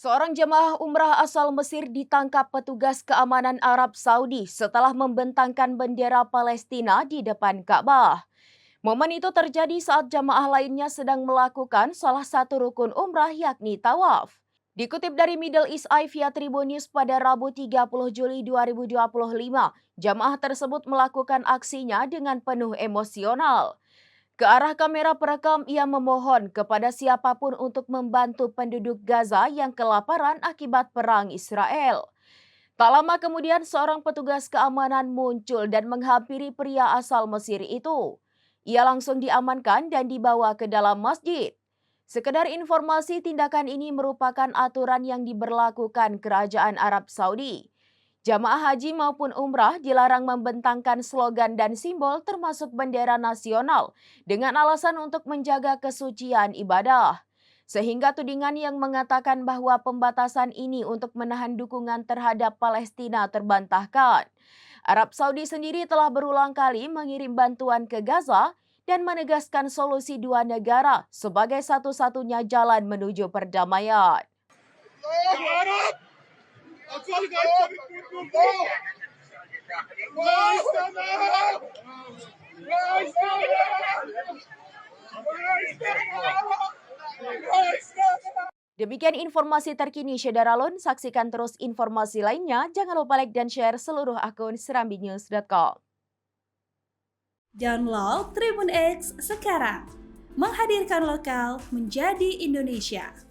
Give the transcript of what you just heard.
Seorang jemaah umrah asal Mesir ditangkap petugas keamanan Arab Saudi setelah membentangkan bendera Palestina di depan Ka'bah. Momen itu terjadi saat jemaah lainnya sedang melakukan salah satu rukun umrah yakni tawaf. Dikutip dari Middle East Eye via Tribun News pada Rabu 30 Juli 2025, jemaah tersebut melakukan aksinya dengan penuh emosional. Ke arah kamera perekam, ia memohon kepada siapapun untuk membantu penduduk Gaza yang kelaparan akibat perang Israel. Tak lama kemudian, seorang petugas keamanan muncul dan menghampiri pria asal Mesir itu. Ia langsung diamankan dan dibawa ke dalam masjid. Sekedar informasi, tindakan ini merupakan aturan yang diberlakukan Kerajaan Arab Saudi. Jamaah haji maupun umrah dilarang membentangkan slogan dan simbol termasuk bendera nasional dengan alasan untuk menjaga kesucian ibadah. Sehingga tudingan yang mengatakan bahwa pembatasan ini untuk menahan dukungan terhadap Palestina terbantahkan. Arab Saudi sendiri telah berulang kali mengirim bantuan ke Gaza dan menegaskan solusi dua negara sebagai satu-satunya jalan menuju perdamaian. Demikian informasi terkini Syederalun. Saksikan terus informasi lainnya. Jangan lupa like dan share seluruh akun serambinews.com. Download Tribun X sekarang. Menghadirkan lokal menjadi Indonesia.